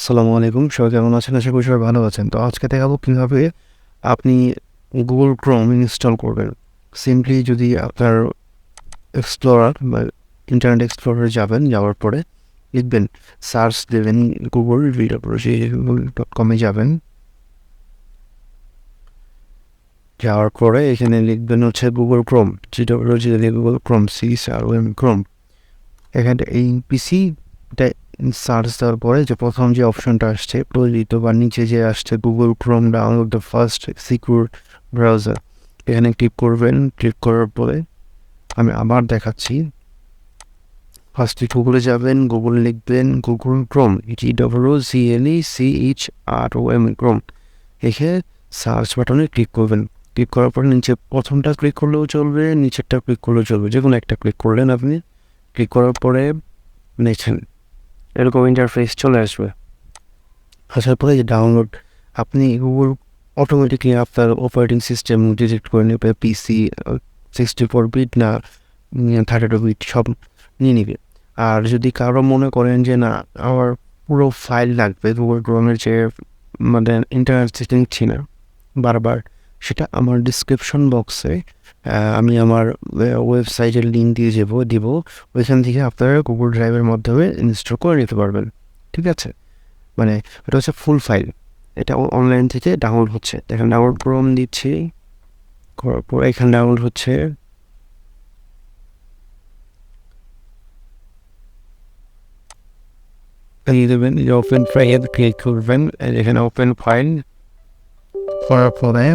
আসসালামু আলাইকুম। সবাই কেমন আছেন? আশা করি সবাই ভালো আছেন। তো আজকে দেখাবো কীভাবে আপনি Google Chrome ইনস্টল করবেন। সিম্পলি যদি আপনার এক্সপ্লোরার বা ইন্টারনেট এক্সপ্লোরারে যাবেন, যাওয়ার পরে লিখবেন, সার্চ দেবেন google.com যাবেন। যাওয়ার পরে এখানে লিখবেন হচ্ছে Google Chrome, Google Chrome, Chrome। এখানে এই পিসিটা সার্চ দেওয়ার পরে যে প্রথম যে অপশনটা আসছে প্রয়োজিত বা নিচে যে আসছে Google Chrome download the first secure browser, এখানে ক্লিক করবেন। ক্লিক করার পরে আমি আবার দেখাচ্ছি। ফার্স্টে গুগলে যাবেন, গুগলে লিখবেন Google Chrome, Chrome। এখানে সার্চ বাটনে ক্লিক করবেন। ক্লিক করার পরে নিচে প্রথমটা ক্লিক করলেও চলবে, নিচেরটা ক্লিক করলেও চলবে, যে কোনো একটা ক্লিক করলেন আপনি। ক্লিক করার পরে দেখছেন এরকম ইন্টারফেস চলে আসবে। আসার পরে যে ডাউনলোড, আপনি গুগল অটোমেটিকলি আপনার অপারেটিং সিস্টেম ডিটেক্ট করে নেবে, পিসি 64 বিট না 32 বিট সব নিয়ে নেবে। আর যদি কারো মনে করেন যে না আমার পুরো ফাইল লাগবে, গুগল ক্রোমের যে মানে ইন্টারনেট নিচ্ছি না বারবার, সেটা আমার ডিসক্রিপশন বক্সে আমি আমার ওয়েবসাইটের লিঙ্ক দিয়ে দিব। ওইখান থেকে আপনারা গুগল ড্রাইভের মাধ্যমে ইনস্টল করে নিতে পারবেন। ঠিক আছে, মানে এটা হচ্ছে ফুল ফাইল, এটা অনলাইন থেকে ডাউনলোড হচ্ছে। দেখেন ডাউনলোড ক্রোম দিচ্ছি, করার পর এখানে ডাউনলোড হচ্ছে। দিয়ে দেবেন যে ওপেন ফাইল, ক্লিক করবেন, এখানে ওপেন ফাইল করার পরে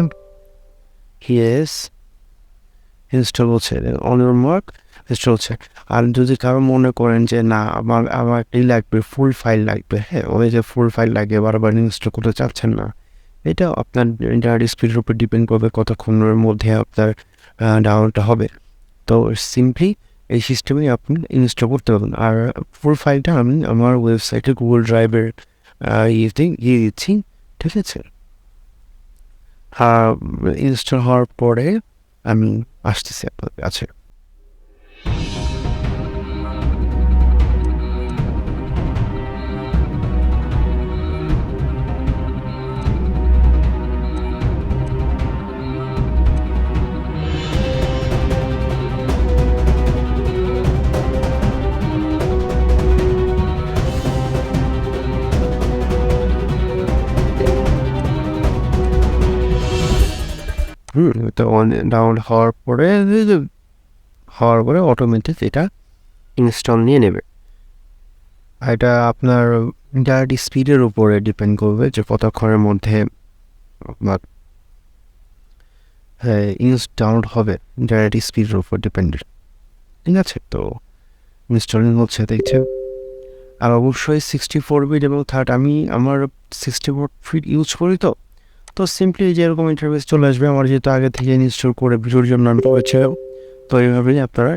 ইয়েস ইনস্টল হচ্ছে, অন ইউর মার্ক ইনস্টল হচ্ছে। আর যদি কারো মনে করেন যে না আমার এই লাগবে, ফুল ফাইল লাগবে, হ্যাঁ ওই যে ফুল ফাইল লাগে বারবার ইনস্টল করতে চাচ্ছেন না, এটা আপনার ইন্টারনেট স্পিডের উপর ডিপেন্ড করবে কতক্ষণের মধ্যে আপনার ডাউনলোডটা হবে। তো সিম্পলি এই সিস্টেমেই আপনি ইনস্টল করতে পারবেন। আর ফুল ফাইলটা আমি আমার ওয়েবসাইটে গুগল ড্রাইভের ইয়েতে দিয়ে দিচ্ছি। ঠিক আছে, ইনস্টল হওয়ার পরে আমি আসতেছি আপনার কাছে। তো ডাউনলোড হওয়ার পরে অটোমেটিক এটা ইনস্টল নিয়ে নেবে। এটা আপনার ইন্টারনেট স্পিডের উপরে ডিপেন্ড করবে যে কতক্ষণের মধ্যে আপনার ডাউনলোড হবে, ইন্টারনেট স্পিডের উপর ডিপেন্ডেড। ঠিক আছে, তো ইনস্টলিং হচ্ছে দেখছে। আর অবশ্যই 64 বিট এবং আমি আমার 64 বিট ইউজ করি। তো সিম্পলি যেরকম ইন্টারফেস চলে আসবে, আমার যেহেতু আগে থেকে ইনস্টল করে ভিডিওর জন্য আমি করেছে, তো এইভাবেই আপনারা